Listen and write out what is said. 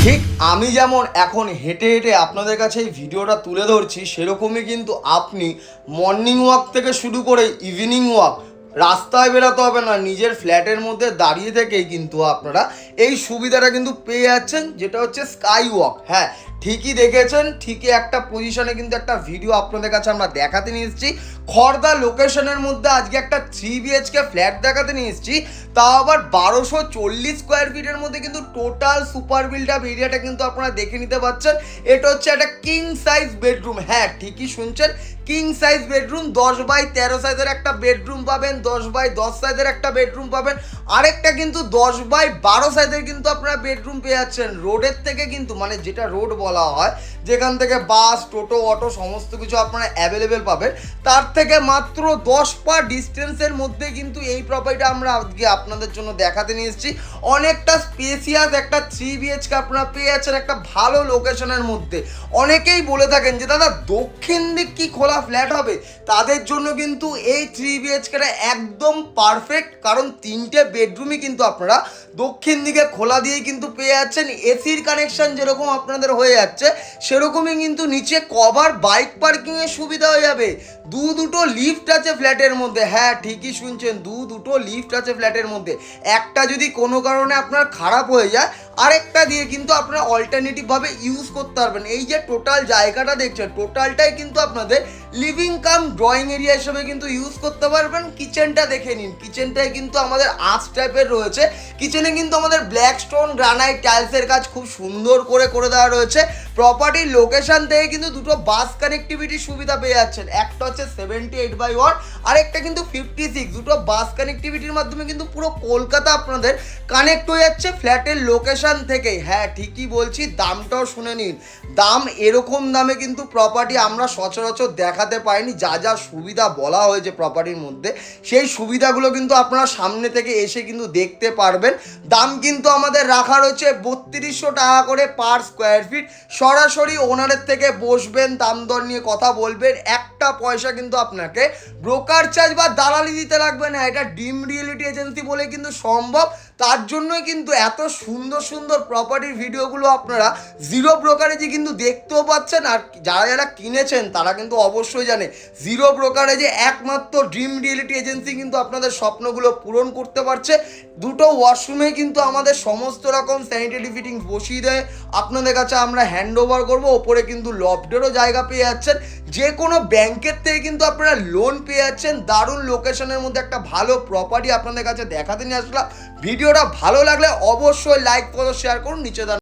ঠিক আমি যেমন এখন হেঁটে হেঁটে আপনাদের কাছে এই ভিডিওটা তুলে ধরছি, সেরকমই কিন্তু আপনি মর্নিং ওয়াক থেকে শুরু করে ইভিনিং ওয়াক, রাস্তায় বেরোতে হবে না, নিজের ফ্ল্যাটের মধ্যে দাঁড়িয়ে থেকেই কিন্তু আপনারা এই সুবিধাটা কিন্তু পেয়ে যাচ্ছেন, যেটা হচ্ছে স্কাই ওয়াক। হ্যাঁ, ঠিকই দেখেছেন, ঠিকই একটা পজিশনে কিন্তু একটা ভিডিও আপনাদের কাছে আমরা দেখাতে নিয়ে এসেছি। খড়দা লোকেশনের মধ্যে আজকে একটা 3 BHK ফ্ল্যাট দেখাতে নিয়ে এসেছি, তাও আবার 1240 স্কোয়ার ফিটের মধ্যে কিন্তু টোটাল সুপার বিল্ড আপ এরিয়াটা কিন্তু আপনারা দেখে নিতে পাচ্ছেন। এটা হচ্ছে একটা কিং সাইজ বেডরুম। হ্যাঁ, ঠিকই শুনছেন, কিং সাইজ বেডরুম। 10x13 সাইজের একটা বেডরুম পাবেন, 10x10 সাইজের একটা বেডরুম পাবেন, আরেকটা কিন্তু 10x12 সাইজের কিন্তু আপনারা বেডরুম পেয়ে যাচ্ছেন। রোডের থেকে কিন্তু, মানে যেটা রোড বলা হয়, যেখান থেকে বাস, টোটো, অটো সমস্ত কিছু আপনারা অ্যাভেলেবেল পাবেন, তার থেকে মাত্র 10 পা ডিস্টেন্সের মধ্যে কিন্তু এই প্রপার্টিটা আমরা আজকে আপনাদের জন্য দেখাতে নিয়ে এসেছি। অনেকটা স্পেসিয়াস একটা 3 BHK আপনারা পেয়ে যাচ্ছেন একটা ভালো লোকেশনের মধ্যে। অনেকেই বলে থাকেন যে দাদা দক্ষিণ দিক কি খোলা ফ্ল্যাট হবে, তাদের জন্য কিন্তু এই 3 BHKটা একদম পারফেক্ট, কারণ 3টে বেডরুমই কিন্তু আপনারা দক্ষিণ দিকে খোলা দিয়েই কিন্তু পেয়ে যাচ্ছেন। এসির কানেকশন যেরকম আপনাদের হয়ে যাচ্ছে, সেরকমই কিন্তু নিচে কভার বাইক পার্কিংয়ের সুবিধা হয়ে যাবে। দুটো লিফট আছে ফ্ল্যাটের মধ্যে। হ্যাঁ, ঠিকই শুনছেন, দুটো লিফট আছে ফ্ল্যাটের মধ্যে। একটা যদি কোনো কারণে আপনার খারাপ হয়ে যায়, আরেকটা দিয়ে কিন্তু আপনারা অল্টারনেটিভভাবে ইউজ করতে পারবেন। এই যে টোটাল জায়গাটা দেখছেন, টোটালটাই কিন্তু আপনাদের লিভিং কাম ড্রয়িং এরিয়া হিসেবে কিন্তু ইউজ করতে পারবেন। কিচেনটা দেখে নিন, কিচেনটায় কিন্তু আমাদের আর্চ টাইপের রয়েছে। কিচেনে কিন্তু আমাদের ব্ল্যাক স্টোন গ্রানাইট টাইলসের কাজ খুব সুন্দর করে দেওয়া রয়েছে। প্রপার্টির লোকেশন থেকে কিন্তু দুটো বাস কানেক্টিভিটির সুবিধা পেয়ে যাচ্ছেন। একটা হচ্ছে 78/1, আর একটা কিন্তু 56। দুটো বাস কানেক্টিভিটির মাধ্যমে কিন্তু পুরো কলকাতা আপনাদের কানেক্ট হয়ে যাচ্ছে ফ্ল্যাটের লোকেশন থেকেই। হ্যাঁ, ঠিকই বলছি, দামটাও শুনে নিন। দাম এরকম দামে কিন্তু প্রপার্টি আমরা সচরাচর দেখাতে পাইনি। যা যা সুবিধা বলা হয়েছে প্রপার্টির মধ্যে, সেই সুবিধাগুলো কিন্তু আপনারা সামনে থেকে এসে কিন্তু দেখতে পারবেন। দাম কিন্তু আমাদের রাখা রয়েছে 3200 টাকা করে পার স্কোয়ার ফিট। সরাসরি ওনারের থেকে বসবেন, দাম দর নিয়ে কথা বলবেন, একটা পয়সা কিন্তু আপনাকে ব্রোকার চার্জ বা দালালি দিতে লাগবে না। এটা ডিম রিয়েলিটি এজেন্সি বলে কিন্তু সম্ভব। তার জন্যই কিন্তু এত সুন্দর সুন্দর প্রপার্টির ভিডিওগুলো আপনারা জিরো ব্রোকারেজে কিন্তু দেখতেও পাচ্ছেন। আর যারা যারা কিনেছেন তারা কিন্তু অবশ্যই জানে, জিরো ব্রোকারেজে একমাত্র ড্রিম রিয়েলিটি এজেন্সি কিন্তু আপনাদের স্বপ্নগুলো পূরণ করতে পারছে। দুটো ওয়াশরুমে কিন্তু আমাদের সমস্ত রকম স্যানিটারি ফিটিংস বসিয়ে দেয় আপনাদের কাছে আমরা হ্যান্ড ওভার করবো। ওপরে কিন্তু লফটেরও জায়গা পেয়ে যাচ্ছেন। যে কোনো ব্যাংকের থেকে কিন্তু আপনারা লোন পেয়ে যাচ্ছেন। দারুণ লোকেশনের মধ্যে একটা ভালো প্রপার্টি আপনাদের কাছে দেখাতে নিয়ে আসলাম। ভিডিওটা ভালো লাগলে অবশ্যই লাইক করো, শেয়ার করুন, নিচে